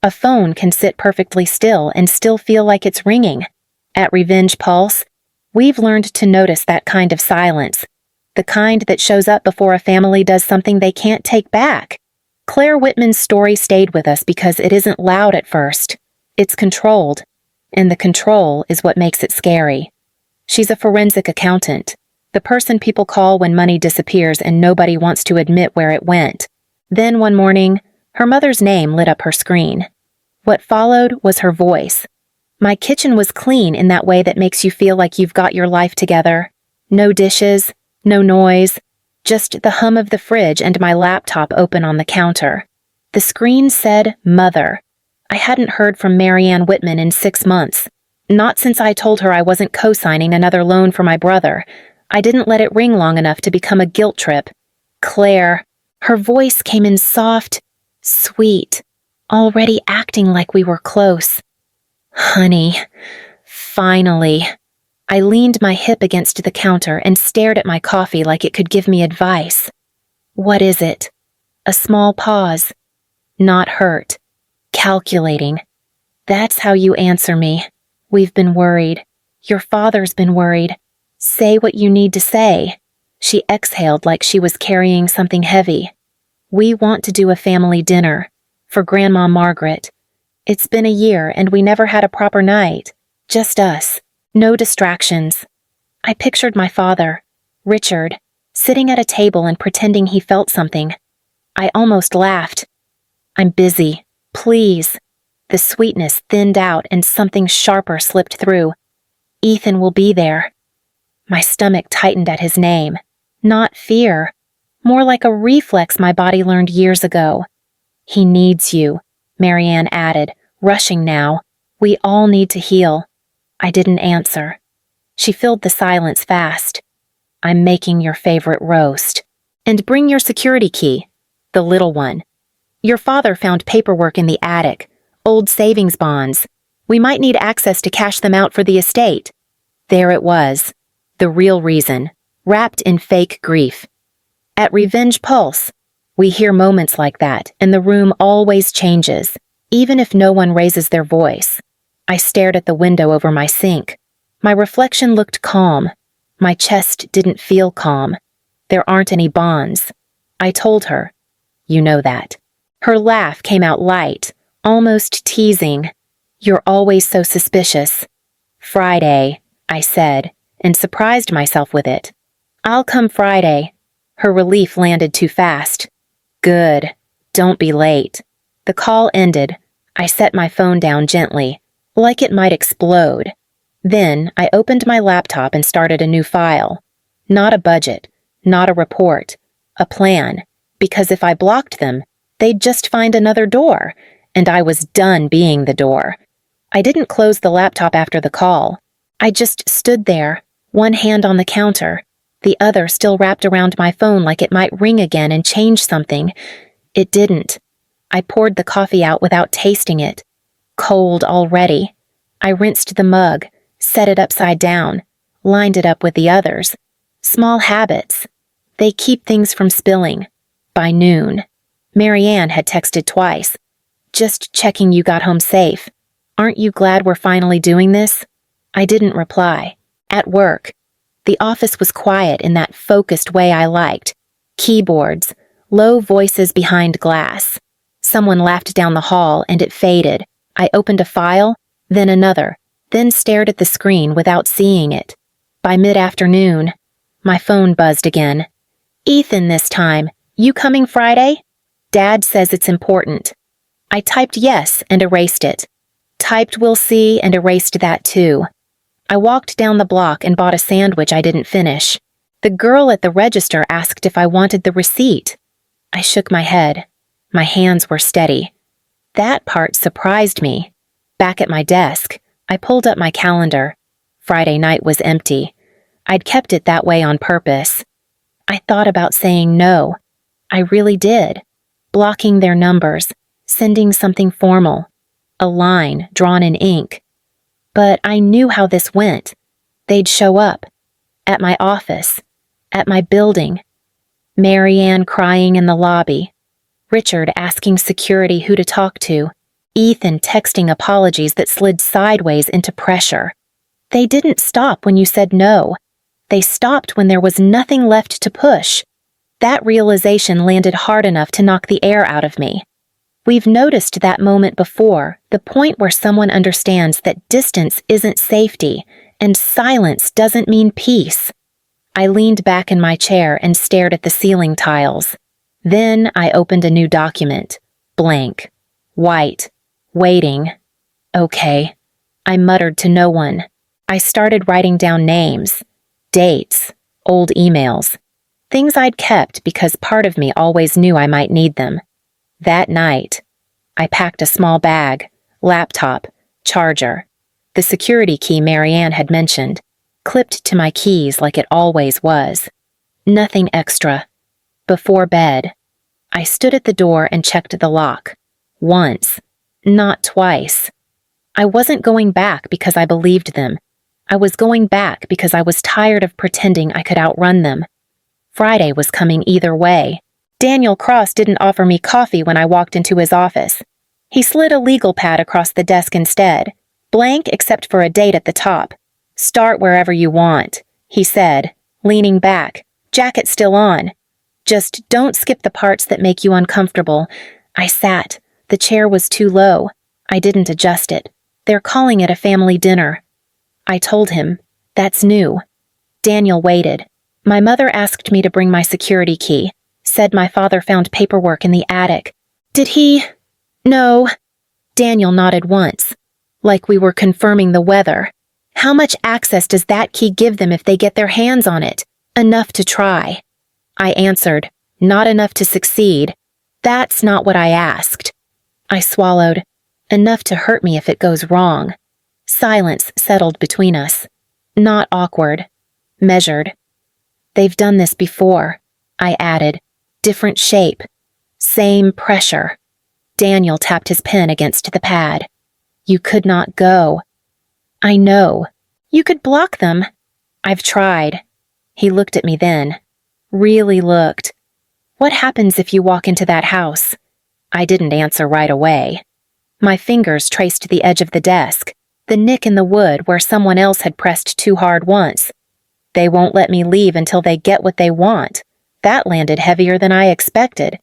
A phone can sit perfectly still and still feel like it's ringing. At Revenge Pulse, we've learned to notice that kind of silence, the kind that shows up before a family does something they can't take back. Claire Whitman's story stayed with us because it isn't loud at first. It's controlled, and the control is what makes it scary. She's a forensic accountant, the person people call when money disappears and nobody wants to admit where it went. Then one morning, her mother's name lit up her screen. What followed was her voice. My kitchen was clean in that way that makes you feel like you've got your life together. No dishes, no noise, just the hum of the fridge and my laptop open on the counter. The screen said Mother. I hadn't heard from Marianne Whitman in 6 months. Not since I told her I wasn't co-signing another loan for my brother. I didn't let it ring long enough to become a guilt trip. Claire. Her voice came in soft, sweet, already acting like we were close. Honey. Finally. I leaned my hip against the counter and stared at my coffee like it could give me advice. What is it? A small pause. Not hurt. Calculating. That's how you answer me. We've been worried. Your father's been worried. Say what you need to say. She exhaled like she was carrying something heavy. We want to do a family dinner. For Grandma Margaret. It's been a year and we never had a proper night. Just us. No distractions. I pictured my father, Richard, sitting at a table and pretending he felt something. I almost laughed. I'm busy. Please. The sweetness thinned out and something sharper slipped through. Ethan will be there. My stomach tightened at his name. Not fear. More like a reflex my body learned years ago. He needs you, Marianne added, rushing now. We all need to heal. I didn't answer. She filled the silence fast. I'm making your favorite roast. And bring your security key. The little one. Your father found paperwork in the attic. Old savings bonds. We might need access to cash them out for the estate. There it was. The real reason. Wrapped in fake grief. At Revenge Pulse, we hear moments like that, and the room always changes, even if no one raises their voice. I stared at the window over my sink. My reflection looked calm. My chest didn't feel calm. There aren't any bonds. I told her. You know that. Her laugh came out light, almost teasing. You're always so suspicious. Friday, I said, and surprised myself with it. I'll come Friday. Her relief landed too fast. Good. Don't be late. The call ended. I set my phone down gently, like it might explode. Then I opened my laptop and started a new file. Not a budget, not a report, a plan, because if I blocked them, they'd just find another door, and I was done being the door. I didn't close the laptop after the call. I just stood there, one hand on the counter, the other still wrapped around my phone like it might ring again and change something. It didn't. I poured the coffee out without tasting it. Cold already. I rinsed the mug, set it upside down, lined it up with the others. Small habits. They keep things from spilling. By noon. Marianne had texted twice. Just checking you got home safe. Aren't you glad we're finally doing this? I didn't reply. At work. The office was quiet in that focused way I liked. Keyboards, low voices behind glass. Someone laughed down the hall and it faded. I opened a file, then another, then stared at the screen without seeing it. By mid-afternoon, my phone buzzed again. Ethan this time. You coming Friday? Dad says it's important. I typed yes and erased it. Typed we'll see and erased that too. I walked down the block and bought a sandwich I didn't finish. The girl at the register asked if I wanted the receipt. I shook my head. My hands were steady. That part surprised me. Back at my desk, I pulled up my calendar. Friday night was empty. I'd kept it that way on purpose. I thought about saying no. I really did. Blocking their numbers, sending something formal. A line drawn in ink. But I knew how this went. They'd show up. At my office. At my building. Marianne crying in the lobby. Richard asking security who to talk to. Ethan texting apologies that slid sideways into pressure. They didn't stop when you said no. They stopped when there was nothing left to push. That realization landed hard enough to knock the air out of me. We've noticed that moment before, the point where someone understands that distance isn't safety, and silence doesn't mean peace. I leaned back in my chair and stared at the ceiling tiles. Then I opened a new document. Blank. White. Waiting. Okay. I muttered to no one. I started writing down names, dates, old emails, things I'd kept because part of me always knew I might need them. That night, I packed a small bag, laptop, charger, the security key Marianne had mentioned, clipped to my keys like it always was. Nothing extra. Before bed, I stood at the door and checked the lock. Once, not twice. I wasn't going back because I believed them. I was going back because I was tired of pretending I could outrun them. Friday was coming either way. Daniel Cross didn't offer me coffee when I walked into his office. He slid a legal pad across the desk instead, blank except for a date at the top. Start wherever you want, he said, leaning back, jacket still on. Just don't skip the parts that make you uncomfortable. I sat. The chair was too low. I didn't adjust it. They're calling it a family dinner. I told him, that's new. Daniel waited. My mother asked me to bring my security key, said my father found paperwork in the attic. Did he? No. Daniel nodded once, like we were confirming the weather. How much access does that key give them if they get their hands on it? Enough to try. I answered, not enough to succeed. That's not what I asked. I swallowed. Enough to hurt me if it goes wrong. Silence settled between us. Not awkward. Measured. They've done this before, I added. Different shape. Same pressure. Daniel tapped his pen against the pad. You could not go. I know. You could block them. I've tried. He looked at me then. Really looked. What happens if you walk into that house? I didn't answer right away. My fingers traced the edge of the desk, the nick in the wood where someone else had pressed too hard once. They won't let me leave until they get what they want. That landed heavier than I expected.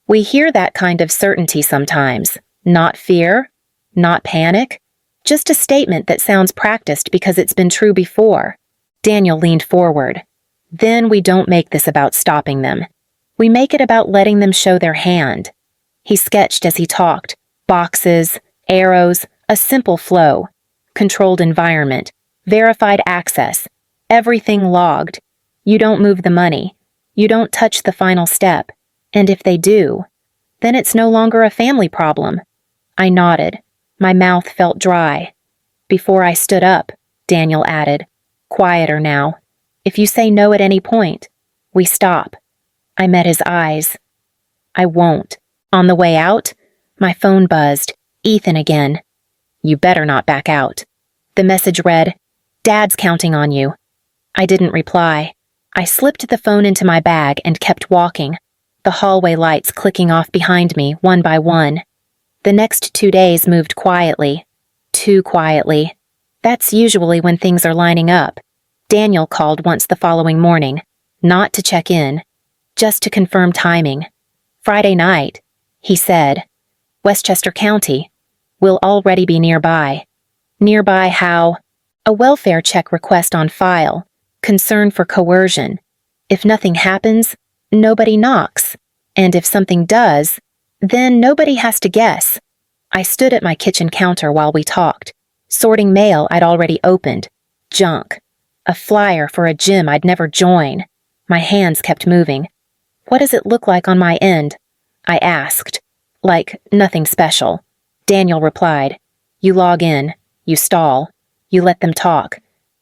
We hear that kind of certainty sometimes. Not fear, not panic, just a statement that sounds practiced because it's been true before. Daniel leaned forward. Then we don't make this about stopping them. We make it about letting them show their hand. He sketched as he talked. Boxes, arrows, a simple flow. Controlled environment, verified access, everything logged. You don't move the money. You don't touch the final step. And if they do, then it's no longer a family problem. I nodded. My mouth felt dry. Before I stood up, Daniel added, quieter now. If you say no at any point, we stop. I met his eyes. I won't. On the way out, my phone buzzed. Ethan again. You better not back out. The message read, Dad's counting on you. I didn't reply. I slipped the phone into my bag and kept walking, the hallway lights clicking off behind me one by one. The next 2 days moved quietly. Too quietly. That's usually when things are lining up. Daniel called once the following morning, not to check in, just to confirm timing. Friday night, he said, Westchester County. We'll already be nearby. Nearby how? A welfare check request on file. Concern for coercion. If nothing happens, nobody knocks. And if something does, then nobody has to guess. I stood at my kitchen counter while we talked, sorting mail I'd already opened. Junk. A flyer for a gym I'd never join. My hands kept moving. What does it look like on my end? I asked. Like, nothing special. Daniel replied, You log in, you stall, you let them talk.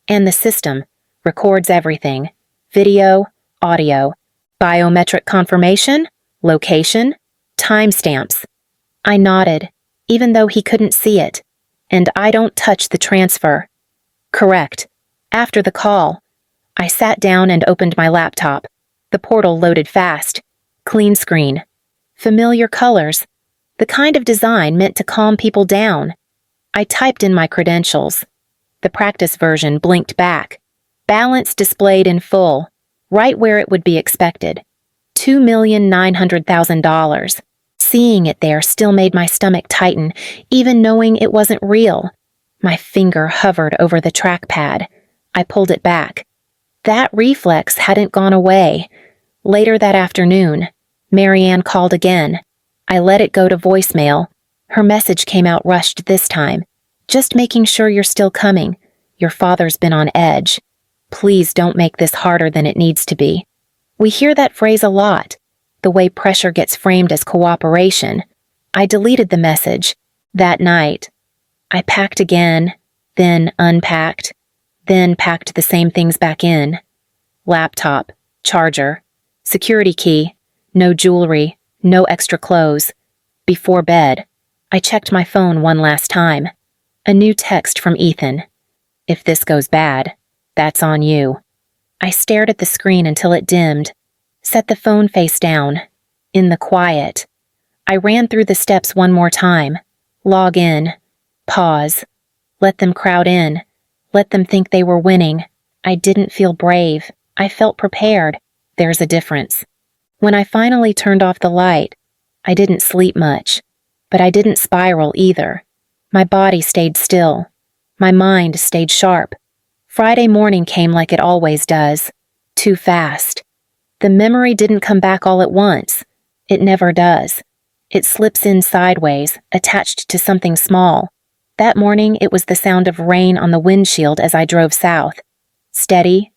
And the system records everything. Video, audio, biometric confirmation, location, timestamps. I nodded, even though he couldn't see it. And I don't touch the transfer. Correct. After the call, I sat down and opened my laptop. The portal loaded fast. Clean screen. Familiar colors. The kind of design meant to calm people down. I typed in my credentials. The practice version blinked back. Balance displayed in full, right where it would be expected. $2,900,000. Seeing it there still made my stomach tighten, even knowing it wasn't real. My finger hovered over the trackpad. I pulled it back. That reflex hadn't gone away. Later that afternoon, Marianne called again. I let it go to voicemail. Her message came out rushed this time. Just making sure you're still coming. Your father's been on edge. Please don't make this harder than it needs to be. We hear that phrase a lot, the way pressure gets framed as cooperation. I deleted the message. That night, I packed again, then unpacked, then packed the same things back in. Laptop, charger, security key, no jewelry, no extra clothes. Before bed, I checked my phone one last time. A new text from Ethan. If this goes bad, that's on you. I stared at the screen until it dimmed, set the phone face down. In the quiet, I ran through the steps one more time. Log in. Pause. Let them crowd in. Let them think they were winning. I didn't feel brave. I felt prepared. There's a difference. When I finally turned off the light, I didn't sleep much, but I didn't spiral either. My body stayed still. My mind stayed sharp. Friday morning came like it always does. Too fast. The memory didn't come back all at once. It never does. It slips in sideways, attached to something small. That morning, it was the sound of rain on the windshield as I drove south. Steady,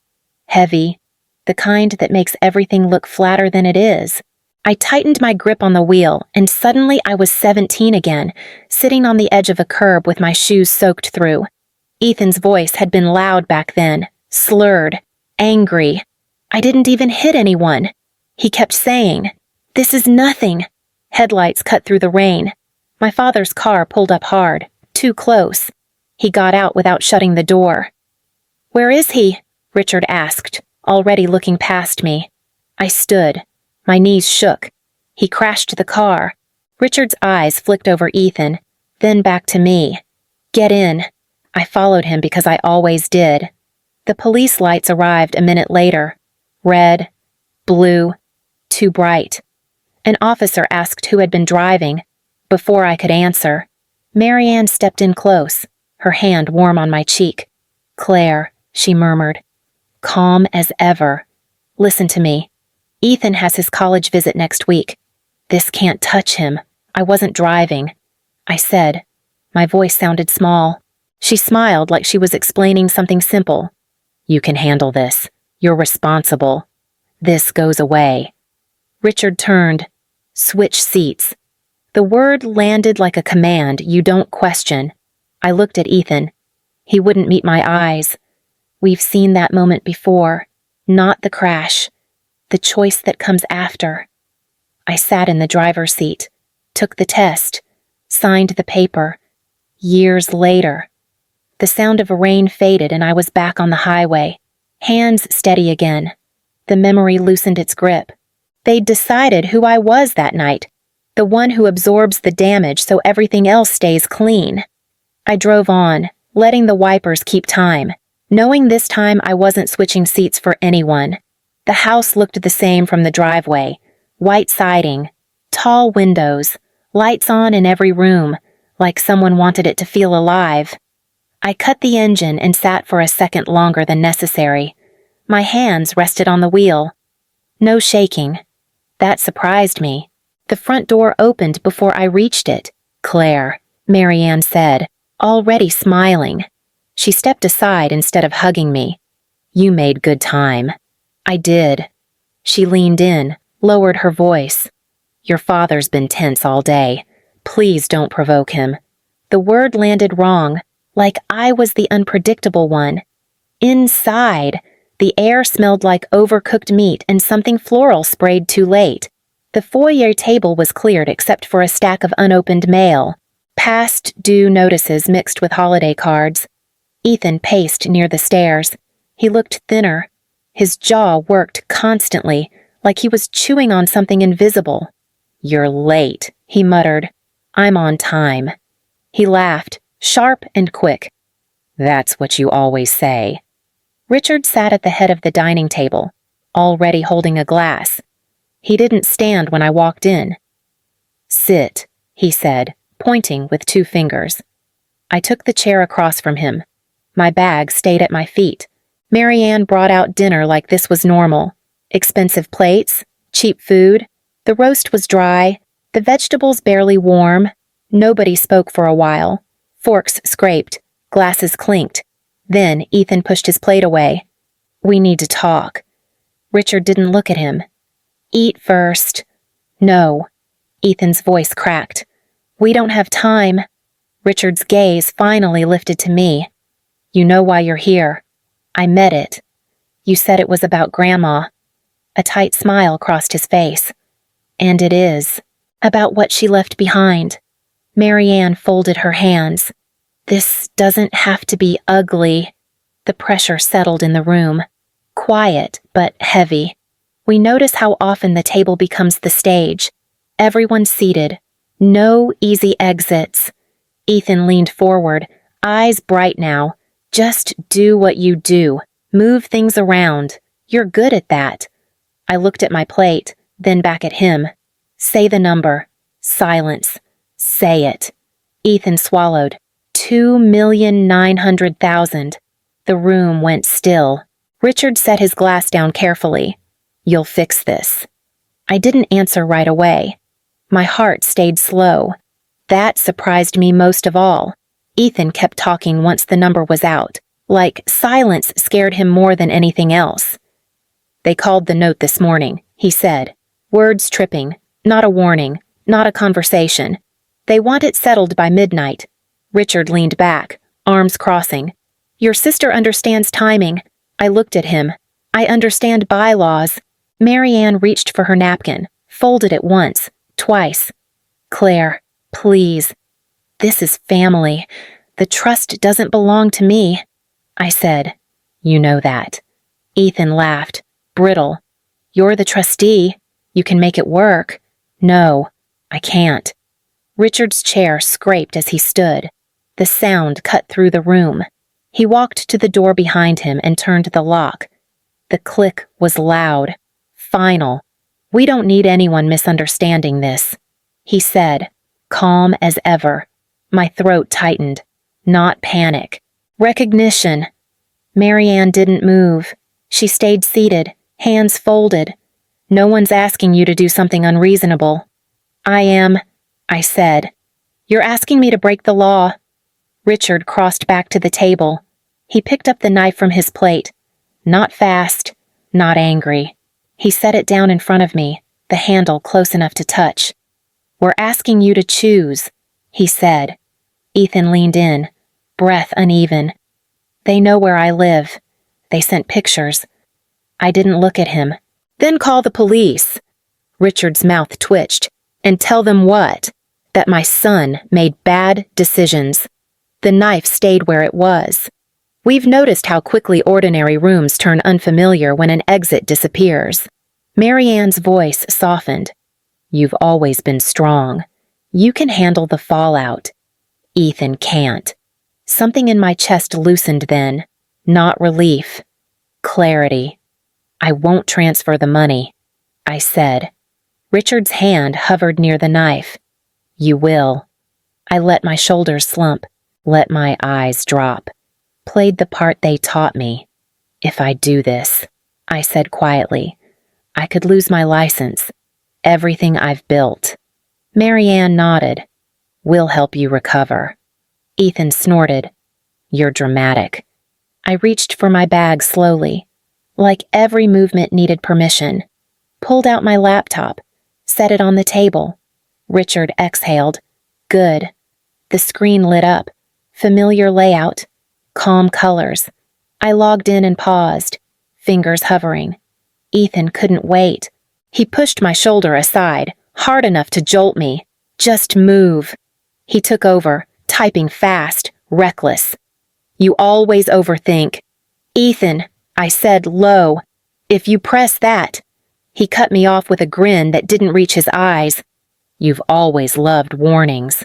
heavy, the kind that makes everything look flatter than it is. I tightened my grip on the wheel, and suddenly I was 17 again, sitting on the edge of a curb with my shoes soaked through. Ethan's voice had been loud back then, slurred, angry. I didn't even hit anyone. He kept saying, "This is nothing." Headlights cut through the rain. My father's car pulled up hard, too close. He got out without shutting the door. "Where is he?" Richard asked, already looking past me. I stood. My knees shook. He crashed the car. Richard's eyes flicked over Ethan, then back to me. "Get in." I followed him because I always did. The police lights arrived a minute later. Red, blue, too bright. An officer asked who had been driving. Before I could answer, Marianne stepped in close, her hand warm on my cheek. "Claire," she murmured. Calm as ever. "Listen to me. Ethan has his college visit next week. This can't touch him. I wasn't driving," I said. My voice sounded small. She smiled like she was explaining something simple. "You can handle this. You're responsible. This goes away." Richard turned. "Switch seats." The word landed like a command you don't question. I looked at Ethan. He wouldn't meet my eyes. We've seen that moment before. Not the crash. The choice that comes after. I sat in the driver's seat, took the test, signed the paper. Years later. The sound of rain faded and I was back on the highway. Hands steady again. The memory loosened its grip. They'd decided who I was that night, the one who absorbs the damage so everything else stays clean. I drove on, letting the wipers keep time, knowing this time I wasn't switching seats for anyone. The house looked the same from the driveway. White siding, tall windows, lights on in every room, like someone wanted it to feel alive. I cut the engine and sat for a second longer than necessary. My hands rested on the wheel. No shaking. That surprised me. The front door opened before I reached it. "Claire," Marianne said, already smiling. She stepped aside instead of hugging me. "You made good time." I did. She leaned in, lowered her voice. "Your father's been tense all day. Please don't provoke him." The word landed wrong, like I was the unpredictable one. Inside, the air smelled like overcooked meat and something floral sprayed too late. The foyer table was cleared except for a stack of unopened mail. Past due notices mixed with holiday cards. Ethan paced near the stairs. He looked thinner. His jaw worked constantly, like he was chewing on something invisible. "You're late," he muttered. I'm on time." He laughed, sharp and quick. "That's what you always say." Richard sat at the head of the dining table, already holding a glass. He didn't stand when I walked in. "Sit," he said, pointing with 2 fingers. I took the chair across from him. My bag stayed at my feet. Marianne brought out dinner like this was normal. Expensive plates, cheap food. The roast was dry, the vegetables barely warm. Nobody spoke for a while. Forks scraped, glasses clinked. Then Ethan pushed his plate away. "We need to talk." Richard didn't look at him. "Eat first." "No." Ethan's voice cracked. "We don't have time." Richard's gaze finally lifted to me. "You know why you're here." I met it. "You said it was about Grandma." A tight smile crossed his face. "And it is. About what she left behind." Marianne folded her hands. "This doesn't have to be ugly." The pressure settled in the room. Quiet, but heavy. We notice how often the table becomes the stage. Everyone seated. No easy exits. Ethan leaned forward, eyes bright now. "Just do what you do. Move things around. You're good at that." I looked at my plate, then back at him. "Say the number." Silence. "Say it." Ethan swallowed. 2,900,000. The room went still. Richard set his glass down carefully. "You'll fix this." I didn't answer right away. My heart stayed slow. That surprised me most of all. Ethan kept talking once the number was out, like silence scared him more than anything else. "They called the note this morning," he said, words tripping, not a warning, not a conversation. "They want it settled by midnight." Richard leaned back, arms crossing. "Your sister understands timing." I looked at him. "I understand bylaws." Marianne reached for her napkin, folded it once, twice. "Claire, please. This is family. The trust doesn't belong to me." I said, "You know that." Ethan laughed, brittle. "You're the trustee. You can make it work." "No, I can't." Richard's chair scraped as he stood. The sound cut through the room. He walked to the door behind him and turned the lock. The click was loud, final. "We don't need anyone misunderstanding this," he said, calm as ever. My throat tightened. Not panic. Recognition. Marianne didn't move. She stayed seated, hands folded. "No one's asking you to do something unreasonable." "I am," I said. "You're asking me to break the law." Richard crossed back to the table. He picked up the knife from his plate. Not fast, not angry. He set it down in front of me, the handle close enough to touch. "We're asking you to choose," he said. Ethan leaned in, breath uneven. "They know where I live. They sent pictures." I didn't look at him. "Then call the police." Richard's mouth twitched. "And tell them what? That my son made bad decisions." The knife stayed where it was. We've noticed how quickly ordinary rooms turn unfamiliar when an exit disappears. Marianne's voice softened. "You've always been strong. You can handle the fallout. Ethan can't." Something in my chest loosened then. Not relief. Clarity. "I won't transfer the money," I said. Richard's hand hovered near the knife. "You will." I let my shoulders slump, let my eyes drop. Played the part they taught me. "If I do this," I said quietly, "I could lose my license. Everything I've built." Marianne nodded. "We'll help you recover." Ethan snorted. "You're dramatic." I reached for my bag slowly, like every movement needed permission. Pulled out my laptop, set it on the table. Richard exhaled. "Good." The screen lit up. Familiar layout. Calm colors. I logged in and paused, fingers hovering. Ethan couldn't wait. He pushed my shoulder aside, hard enough to jolt me. "Just move." He took over, typing fast, reckless. "You always overthink." "Ethan," I said low, "if you press that." He cut me off with a grin that didn't reach his eyes. You've always loved warnings.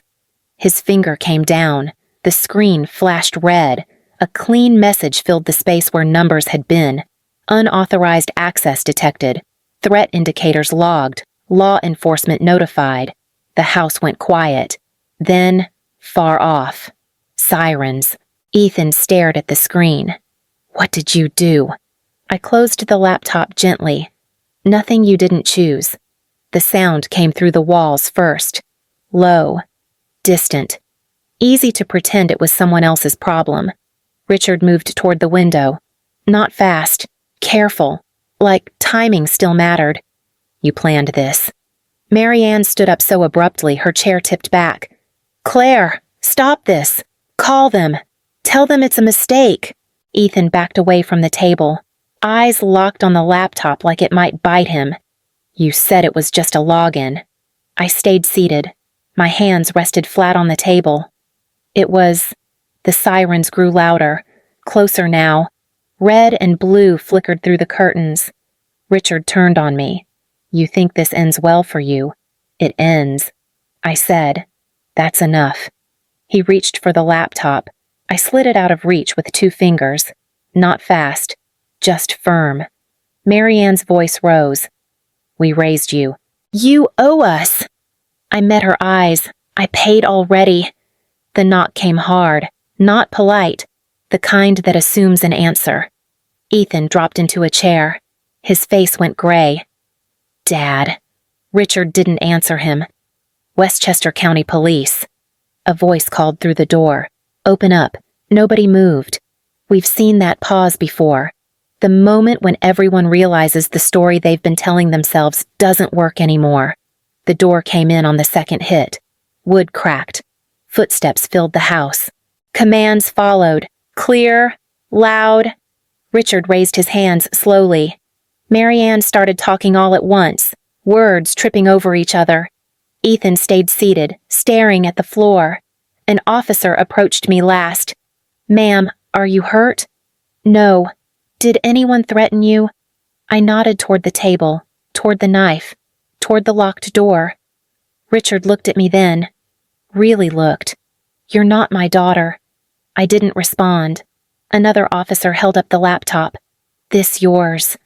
His finger came down. The screen flashed red. A clean message filled the space where numbers had been. Unauthorized access detected. Threat indicators logged. Law enforcement notified. The house went quiet. Then, far off. Sirens. Ethan stared at the screen. What did you do? I closed the laptop gently. Nothing you didn't choose. The sound came through the walls first. Low. Distant. Easy to pretend it was someone else's problem. Richard moved toward the window. Not fast. Careful. Like timing still mattered. You planned this. Marianne stood up so abruptly her chair tipped back. Claire, stop this. Call them. Tell them it's a mistake. Ethan backed away from the table. Eyes locked on the laptop like it might bite him. You said it was just a login. I stayed seated. My hands rested flat on the table. It was... The sirens grew louder, closer now. Red and blue flickered through the curtains. Richard turned on me. You think this ends well for you. It ends. I said, that's enough. He reached for the laptop. I slid it out of reach with 2 fingers. Not fast, just firm. Marianne's voice rose. We raised you. You owe us. I met her eyes. I paid already. The knock came hard, not polite, the kind that assumes an answer. Ethan dropped into a chair. His face went gray. Dad. Richard didn't answer him. Westchester County Police. A voice called through the door. Open up. Nobody moved. We've seen that pause before. The moment when everyone realizes the story they've been telling themselves doesn't work anymore. The door came in on the second hit. Wood cracked. Footsteps filled the house. Commands followed. Clear. Loud. Richard raised his hands slowly. Marianne started talking all at once, words tripping over each other. Ethan stayed seated, staring at the floor. An officer approached me last. Ma'am, are you hurt? No. Did anyone threaten you? I nodded toward the table, toward the knife, toward the locked door. Richard looked at me then. Really looked. You're not my daughter. I didn't respond. Another officer held up the laptop. This yours?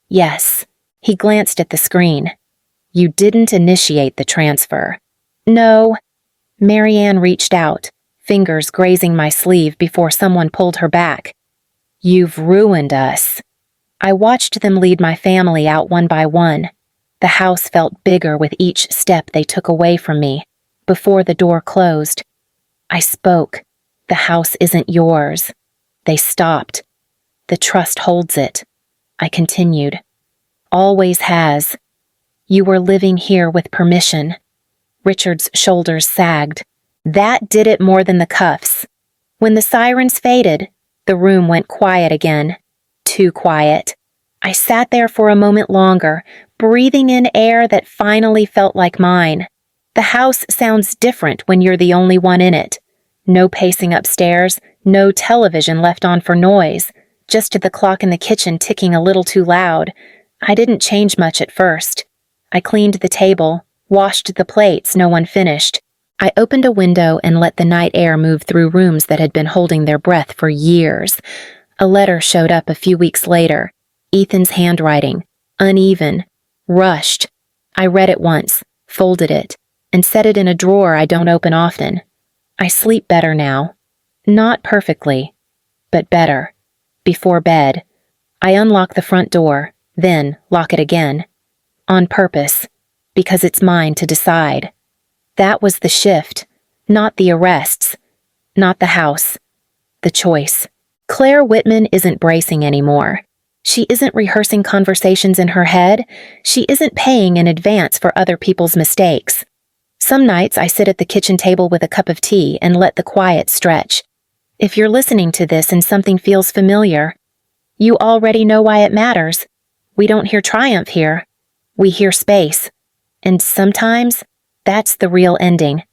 Yes. He glanced at the screen. You didn't initiate the transfer. No. Marianne reached out, fingers grazing my sleeve before someone pulled her back. You've ruined us. I watched them lead my family out one by one. The house felt bigger with each step they took away from me. Before the door closed, I spoke. The house isn't yours. They stopped. The trust holds it. I continued. Always has. You were living here with permission. Richard's shoulders sagged. That did it more than the cuffs. When the sirens faded, the room went quiet again. Too quiet. I sat there for a moment longer, breathing in air that finally felt like mine. The house sounds different when you're the only one in it. No pacing upstairs, no television left on for noise, just the clock in the kitchen ticking a little too loud. I didn't change much at first. I cleaned the table, washed the plates no one finished. I opened a window and let the night air move through rooms that had been holding their breath for years. A letter showed up a few weeks later. Ethan's handwriting. Uneven. Rushed. I read it once, folded it, and set it in a drawer I don't open often. I sleep better now. Not perfectly, but better. Before bed, I unlock the front door, then lock it again. On purpose, because it's mine to decide. That was the shift, not the arrests, not the house. The choice. Claire Whitman isn't bracing anymore. She isn't rehearsing conversations in her head. She isn't paying in advance for other people's mistakes. Some nights I sit at the kitchen table with a cup of tea and let the quiet stretch. If you're listening to this and something feels familiar, you already know why it matters. We don't hear triumph here. We hear space. And sometimes, that's the real ending.